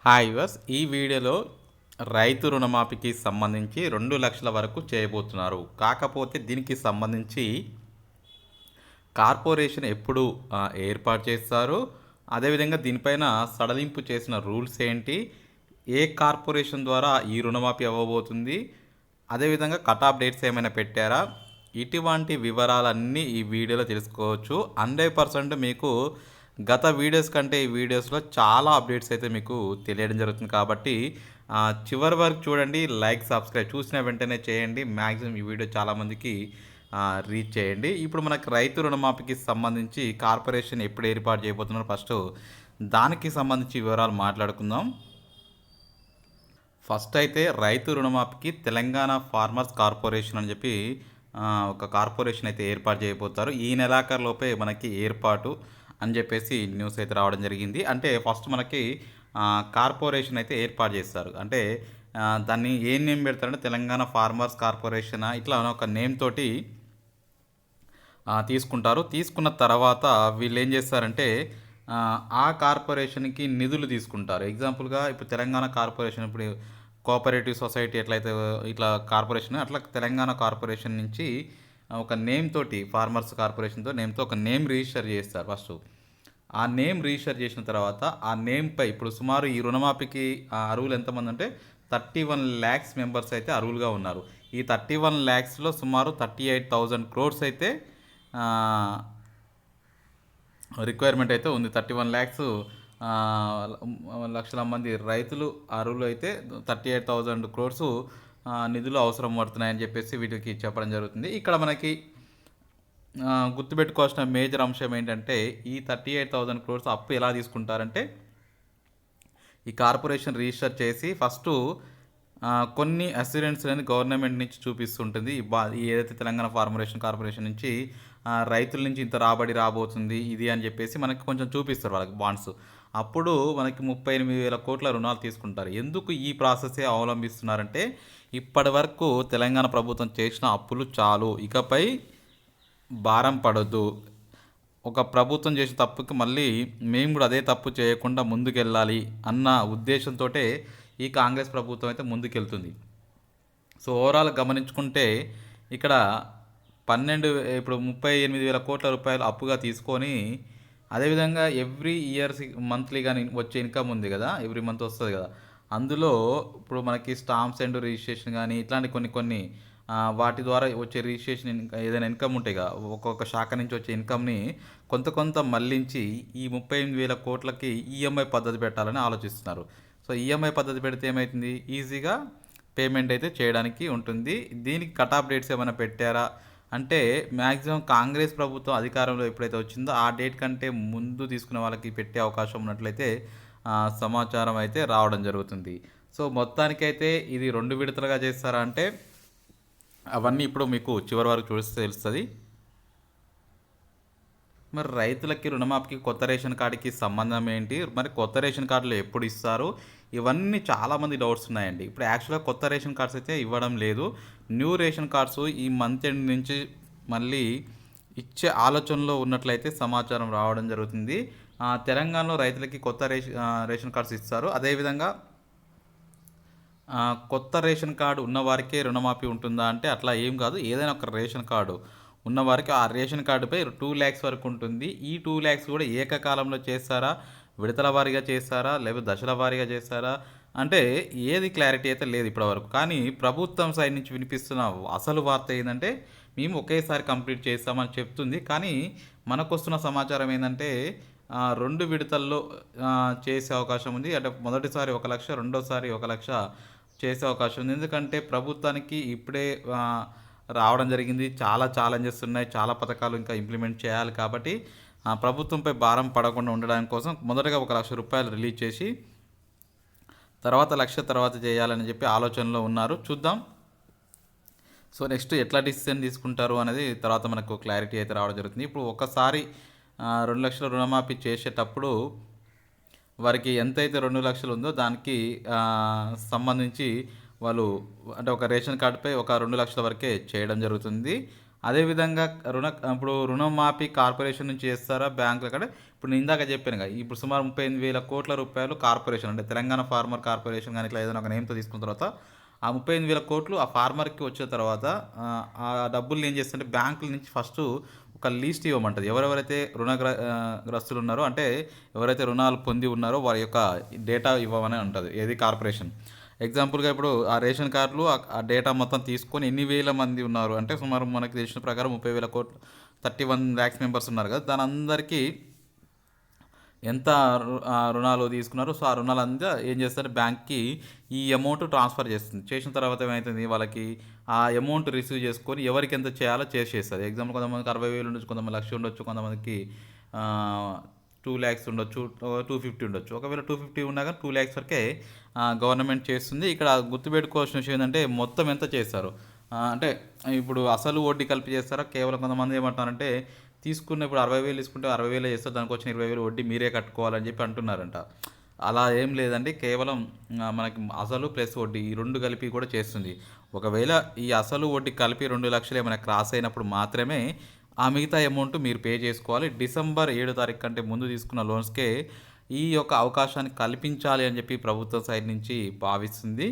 Hi yours ఈ వీడియోలో రైతు రుణమాఫీకి సంబంధించి 2 లక్షల వరకు చేయబోతున్నారు. కాకపోతే దీనికి సంబంధించి కార్పొరేషన్ ఎప్పుడు ఏర్పాటు చేస్తారు, అదేవిధంగా దీనిపైన సడలింపు చేసిన రూల్స్ ఏంటి, ఏ కార్పొరేషన్ ద్వారా ఈ రుణమాఫీ అవ్వబోతుంది, అదేవిధంగా కట్ ఆఫ్ డేట్స్ ఏమైనా పెట్టారా, ఇటువంటి వివరాలన్నీ ఈ వీడియోలో తెలుసుకోవచ్చు. 100% మీకు గత వీడియోస్ కంటే ఈ వీడియోస్లో చాలా అప్డేట్స్ అయితే మీకు తెలియడం జరుగుతుంది. కాబట్టి చివరి వరకు చూడండి, లైక్ సబ్స్క్రైబ్ చూసిన వెంటనే చేయండి. మ్యాక్సిమం ఈ వీడియో చాలామందికి రీచ్ చేయండి. ఇప్పుడు మనకు రైతు రుణమాఫీకి సంబంధించి కార్పొరేషన్ ఎప్పుడు ఏర్పాటు చేయబోతున్నారో ఫస్ట్ దానికి సంబంధించి వివరాలు మాట్లాడుకుందాం. ఫస్ట్ అయితే రైతు రుణమాఫీకి తెలంగాణ ఫార్మర్స్ కార్పొరేషన్ అని చెప్పి ఒక కార్పొరేషన్ అయితే ఏర్పాటు చేయబోతారు. ఈ నెలాఖరులోపే మనకి ఏర్పాటు అని చెప్పేసి న్యూస్ అయితే రావడం జరిగింది. అంటే ఫస్ట్ మనకి కార్పొరేషన్ అయితే ఏర్పాటు చేస్తారు. అంటే దాన్ని ఏ నేమ్ పెడతారంటే తెలంగాణ ఫార్మర్స్ కార్పొరేషన్ ఇట్లా ఒక నేమ్ తోటి తీసుకుంటారు. తీసుకున్న తర్వాత వీళ్ళు ఏం చేస్తారంటే ఆ కార్పొరేషన్కి నిధులు తీసుకుంటారు. ఎగ్జాంపుల్గా ఇప్పుడు తెలంగాణ కార్పొరేషన్ ఇప్పుడు కోఆపరేటివ్ సొసైటీ ఎట్లయితే ఇట్లా కార్పొరేషన్ అట్లా తెలంగాణ కార్పొరేషన్ నుంచి ఒక నేమ్ తోటి ఫార్మర్స్ కార్పొరేషన్తో నేమ్తో ఒక నేమ్ రిజిస్టర్ చేస్తారు. ఫస్ట్ ఆ నేమ్ రిజిస్టర్ చేసిన తర్వాత ఆ నేమ్పై ఇప్పుడు సుమారు ఈ రుణమాఫీకి అర్హులు ఎంతమంది అంటే 31 lakhs మెంబర్స్ అయితే అర్హులుగా ఉన్నారు. ఈ 31 lakhsలో సుమారు 38,000 crores అయితే రిక్వైర్మెంట్ అయితే ఉంది. 31 lakhs లక్షల మంది రైతులు అర్హులు అయితే 38,000 crores నిధులు అవసరం పడుతున్నాయని చెప్పేసి వీటికి చెప్పడం జరుగుతుంది. ఇక్కడ మనకి గుర్తుపెట్టుకోవాల్సిన మేజర్ అంశం ఏంటంటే ఈ 38,000 crores అప్పు ఎలా తీసుకుంటారంటే ఈ కార్పొరేషన్ రిజిస్టర్ చేసి ఫస్ట్ కొన్ని అస్యూరెన్స్లని గవర్నమెంట్ నుంచి చూపిస్తుంటుంది. ఏదైతే తెలంగాణ కార్పొరేషన్ నుంచి రైతుల నుంచి ఇంత రాబడి రాబోతుంది ఇది అని చెప్పేసి మనకి కొంచెం చూపిస్తారు వాళ్ళకి బాండ్స్. అప్పుడు మనకి 38,000 కోట్ల రుణాలు తీసుకుంటారు. ఎందుకు ఈ ప్రాసెసే అవలంబిస్తున్నారంటే ఇప్పటి వరకు తెలంగాణ ప్రభుత్వం చేసిన అప్పులు చాలు, ఇకపై భారం పడొద్దు, ఒక ప్రభుత్వం చేసిన తప్పుకి మళ్ళీ మేము కూడా అదే తప్పు చేయకుండా ముందుకెళ్ళాలి అన్న ఉద్దేశంతో ఈ కాంగ్రెస్ ప్రభుత్వం అయితే ముందుకెళ్తుంది. సో ఓవరాల్ గమనించుకుంటే ఇక్కడ ఇప్పుడు 38,000 కోట్ల రూపాయలు అప్పుగా తీసుకొని అదేవిధంగా ఎవ్రీ ఇయర్ మంత్లీ కానీ వచ్చే ఇన్కమ్ ఉంది కదా, ఎవ్రీ మంత్ వస్తుంది కదా, అందులో ఇప్పుడు మనకి స్టాంప్స్ అండ్ రిజిస్ట్రేషన్ కానీ ఇట్లాంటి కొన్ని వాటి ద్వారా వచ్చే రిజిస్ట్రేషన్ ఏదైనా ఇన్కమ్ ఉంటాయి కదా, ఒక్కొక్క శాఖ నుంచి వచ్చే ఇన్కమ్ని కొంత మళ్ళించి ఈ 38,000 కోట్లకి ఈఎంఐ పద్ధతి పెట్టాలని ఆలోచిస్తున్నారు. సో ఈఎంఐ పద్ధతి పెడితే ఏమవుతుంది, ఈజీగా పేమెంట్ అయితే చేయడానికి ఉంటుంది. దీనికి కట్ ఆఫ్ డేట్స్ ఏమైనా పెట్టారా అంటే మ్యాక్సిమం కాంగ్రెస్ ప్రభుత్వం అధికారంలో ఎప్పుడైతే వచ్చిందో ఆ డేట్ కంటే ముందు తీసుకునే వాళ్ళకి పెట్టే అవకాశం ఉన్నట్లయితే సమాచారం అయితే రావడం జరుగుతుంది. సో మొత్తానికైతే ఇది 2 విడతలుగా చేస్తారా అంటే అవన్నీ ఇప్పుడు మీకు చివరి వరకు చూస్తే తెలుస్తుంది. మరి రైతులకి రుణమాఫీకి కొత్త రేషన్ కార్డుకి సంబంధం ఏంటి, మరి కొత్త రేషన్ కార్డులు ఎప్పుడు ఇస్తారు, ఇవన్నీ చాలామంది డౌట్స్ ఉన్నాయండి. ఇప్పుడు యాక్చువల్గా కొత్త రేషన్ కార్డ్స్ అయితే ఇవ్వడం లేదు. న్యూ రేషన్ కార్డ్స్ ఈ మంత్ ఎండ్ నుంచి మళ్ళీ ఇచ్చే ఆలోచనలో ఉన్నట్లయితే సమాచారం రావడం జరుగుతుంది. తెలంగాణలో రైతులకి కొత్త రేషన్ కార్డ్స్ ఇస్తారు. అదేవిధంగా కొత్త రేషన్ కార్డు ఉన్నవారికే రుణమాఫీ ఉంటుందా అంటే అట్లా ఏం కాదు. ఏదైనా ఒక రేషన్ కార్డు ఉన్నవారికి ఆ రేషన్ కార్డుపై 2 lakhs వరకు ఉంటుంది. ఈ 2 lakhs కూడా ఏకకాలంలో చేస్తారా, విడతల వారీగా చేస్తారా, లేకపోతే దశల వారీగా చేస్తారా అంటే ఏది క్లారిటీ అయితే లేదు ఇప్పటివరకు. కానీ ప్రభుత్వం సైడ్ నుంచి వినిపిస్తున్న అసలు వార్త ఏంటంటే మేము ఒకేసారి కంప్లీట్ చేస్తామని చెప్తుంది. కానీ మనకు వస్తున్న సమాచారం ఏంటంటే 2 విడతల్లో చేసే అవకాశం ఉంది. అంటే మొదటిసారి 1 లక్ష, రెండోసారి 1 లక్ష చేసే అవకాశం ఉంది. ఎందుకంటే ప్రభుత్వానికి ఇప్పుడే రావడం జరిగింది, చాలా ఛాలెంజెస్ ఉన్నాయి, చాలా పథకాలు ఇంకా ఇంప్లిమెంట్ చేయాలి. కాబట్టి ప్రభుత్వంపై భారం పడకుండా ఉండడానికి కోసం మొదటగా 1 లక్ష రూపాయలు రిలీజ్ చేసి తర్వాత 1 లక్ష తర్వాత చేయాలని చెప్పి ఆలోచనలో ఉన్నారు. చూద్దాం. సో నెక్స్ట్ ఎట్లా డిసిషన్ తీసుకుంటారు అనేది తర్వాత మనకు క్లారిటీ అయితే రావడం జరుగుతుంది. ఇప్పుడు ఒకసారి 2 లక్షల రుణమాఫీ చేసేటప్పుడు వారికి ఎంతైతే 2 లక్షలు ఉందో దానికి సంబంధించి వాళ్ళు అంటే ఒక రేషన్ కార్డుపై ఒక 2 లక్షల వరకే చేయడం జరుగుతుంది. అదేవిధంగా ఇప్పుడు రుణమాఫీ కార్పొరేషన్ నుంచి చేస్తారా బ్యాంకుల కంటే ఇప్పుడు నేను ఇందాక చెప్పాను కదా, ఇప్పుడు సుమారు 38,000 కోట్ల రూపాయలు కార్పొరేషన్ అంటే తెలంగాణ ఫార్మర్ కార్పొరేషన్ కానీ ఇట్లా ఏదైనా ఒక నేమ్తో తీసుకున్న తర్వాత ఆ 38,000 కోట్లు ఆ ఫార్మర్కి వచ్చిన తర్వాత ఆ డబ్బుల్ని ఏం చేస్తుంటే బ్యాంకుల నుంచి ఫస్ట్ ఒక లీస్ట్ ఇవ్వమంటుంది. ఎవరెవరైతే గ్రస్తులు ఉన్నారో అంటే ఎవరైతే రుణాలు పొంది ఉన్నారో వారి యొక్క డేటా ఇవ్వమని ఉంటుంది ఏది కార్పొరేషన్. ఎగ్జాంపుల్గా ఇప్పుడు ఆ రేషన్ కార్డులు ఆ డేటా మొత్తం తీసుకొని ఎన్ని వేల మంది ఉన్నారు అంటే సుమారు మనకు తెలిసిన ప్రకారం 30,000 కోట్లు 31 lakhs మెంబర్స్ ఉన్నారు కదా, దాని అందరికీ ఎంత రుణాలు తీసుకున్నారో సో ఆ రుణాలంతా ఏం చేస్తారు బ్యాంక్కి ఈ అమౌంట్ ట్రాన్స్ఫర్ చేస్తుంది. చేసిన తర్వాత ఏమవుతుంది వాళ్ళకి ఆ అమౌంట్ రిసీవ్ చేసుకొని ఎవరికి ఎంత చేయాలో చేసేస్తుంది. ఎగ్జాంపుల్ కొంతమందికి 60,000 ఉండొచ్చు, కొంతమంది 1,00,000 ఉండొచ్చు, కొంతమందికి 2 lakhs ఉండొచ్చు, 250 ఉండొచ్చు. ఒకవేళ 250 ఉన్నా కానీ 2 lakhs వరకే గవర్నమెంట్ చేస్తుంది. ఇక్కడ గుర్తుపెట్టుకోవాల్సిన విషయం ఏంటంటే మొత్తం ఎంత చేస్తారు అంటే ఇప్పుడు అసలు వడ్డీ కలిపి చేస్తారా, కేవలం కొంతమంది ఏమంటున్నారంటే తీసుకున్న ఇప్పుడు 60,000 తీసుకుంటే 60,000 చేస్తారు, దానికి వచ్చిన 20,000 వడ్డీ మీరే కట్టుకోవాలని చెప్పి అంటున్నారంట. అలా ఏం లేదండి, కేవలం మనకి అసలు ప్లస్ వడ్డీ ఈ రెండు కలిపి కూడా చేస్తుంది. ఒకవేళ ఈ అసలు వడ్డీ కలిపి 2,00,000 ఏమైనా క్రాస్ అయినప్పుడు మాత్రమే ఆ మిగతా అమౌంట్ మీరు పే చేసుకోవాలి. డిసెంబర్ 7 తారీఖు కంటే ముందు తీసుకున్న లోన్స్కే ఈ యొక్క అవకాశాన్ని కల్పించాలి అని చెప్పి ప్రభుత్వం సైడ్ నుంచి భావిస్తుంది.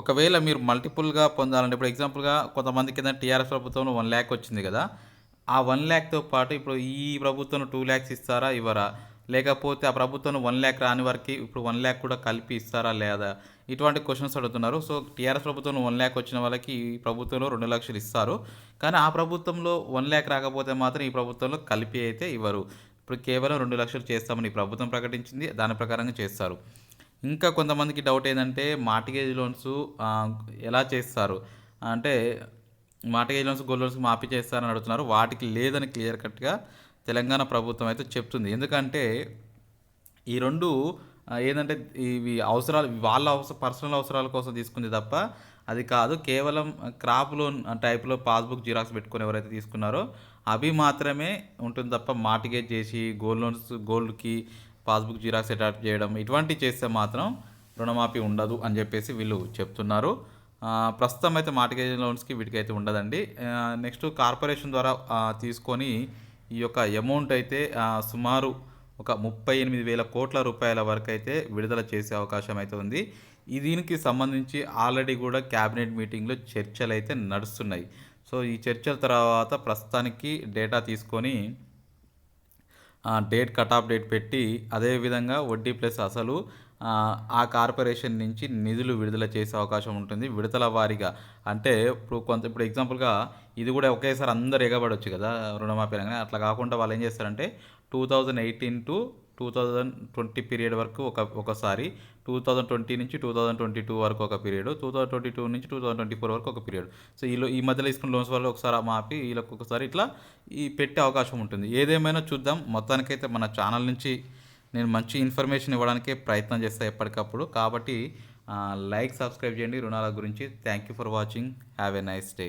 ఒకవేళ మీరు మల్టిపుల్గా పొందాలంటే ఇప్పుడు ఎగ్జాంపుల్గా కొంతమందికి కింద టీఆర్ఎస్ ప్రభుత్వంలో 1 lakh వచ్చింది కదా, ఆ 1 lakతో పాటు ఇప్పుడు ఈ ప్రభుత్వం 2 lakhs ఇస్తారా ఇవ్వరా, లేకపోతే ఆ ప్రభుత్వం 1 lakh రాని వారికి ఇప్పుడు 1 lakh కూడా కలిపి ఇస్తారా లేదా, ఇటువంటి క్వశ్చన్స్ అడుగుతున్నారు. సో టీఆర్ఎస్ ప్రభుత్వంలో 1 lakh వచ్చిన వాళ్ళకి ఈ ప్రభుత్వంలో 2 లక్షలు ఇస్తారు, కానీ ఆ ప్రభుత్వంలో 1 lakh రాకపోతే మాత్రం ఈ ప్రభుత్వంలో కలిపి అయితే ఇవ్వరు. ఇప్పుడు కేవలం 2 లక్షలు చేస్తామని ఈ ప్రభుత్వం ప్రకటించింది, దాని ప్రకారంగా చేస్తారు. ఇంకా కొంతమందికి డౌట్ ఏంటంటే మార్టిగేజ్ లోన్స్ ఎలా చేస్తారు అంటే మార్టిగేజ్ లోన్స్ గోల్డ్ లోన్స్ మాఫీ చేస్తారని అడుగుతున్నారు. వాటికి లేదని క్లియర్ కట్గా తెలంగాణ ప్రభుత్వం అయితే చెప్తుంది. ఎందుకంటే ఈ రెండు ఏంటంటే ఇవి అవసరాలు వాళ్ళ పర్సనల్ అవసరాల కోసం తీసుకుంది తప్ప అది కాదు. కేవలం క్రాప్ లోన్ టైప్లో పాస్బుక్ జిరాక్స్ పెట్టుకొని ఎవరైతే తీసుకున్నారో అవి మాత్రమే ఉంటుంది తప్ప మార్టిగేజ్ చేసి గోల్డ్ లోన్స్ గోల్డ్కి పాస్బుక్ జిరాక్స్ అటాచ్ చేయడం ఇటువంటివి చేస్తే మాత్రం రుణమాఫీ ఉండదు అని చెప్పేసి వీళ్ళు చెప్తున్నారు. ప్రస్తుతం అయితే మార్టిగేజ్ లోన్స్కి వీటికైతే ఉండదండి. నెక్స్ట్ కార్పొరేషన్ ద్వారా తీసుకొని ఈ యొక్క అమౌంట్ అయితే సుమారు ఒక 38,000 కోట్ల రూపాయల వరకు అయితే విడుదల చేసే అవకాశం అయితే ఉంది. దీనికి సంబంధించి ఆల్రెడీ కూడా క్యాబినెట్ మీటింగ్లో చర్చలు అయితే నడుస్తున్నాయి. సో ఈ చర్చల తర్వాత ప్రస్తుతానికి డేటా తీసుకొని డేట్ కట్ ఆఫ్ డేట్ పెట్టి అదేవిధంగా వడ్డీ ప్లస్ అసలు ఆ కార్పొరేషన్ నుంచి నిధులు విడుదల చేసే అవకాశం ఉంటుంది విడతల వారీగా. అంటే ఇప్పుడు ఎగ్జాంపుల్గా ఇది కూడా ఒకేసారి అందరు ఎగబడవచ్చు కదా రుణమాఫీ అనగానే, అట్లా కాకుండా వాళ్ళు ఏం చేస్తారంటే 2018 to 2020 పీరియడ్ వరకు ఒకసారి, 2020 నుంచి 2022 వరకు ఒక పీరియడ్, 2022 నుంచి 2024 వరకు ఒక పీరియడ్. సో ఈ మధ్యలో తీసుకున్న లోన్స్ వల్ల ఒకసారి మాఫీ, వీళ్ళకి ఒకసారి ఇట్లా పెట్టే అవకాశం ఉంటుంది. ఏదేమైనా చూద్దాం. మొత్తానికైతే మన ఛానల్ నుంచి నేను మంచి ఇన్ఫర్మేషన్ ఇవ్వడానికే ప్రయత్నం చేస్తాను ఎప్పటికప్పుడు. కాబట్టి లైక్ సబ్స్క్రైబ్ చేయండి రుణాల గురించి. Thank you for watching. Have a nice day.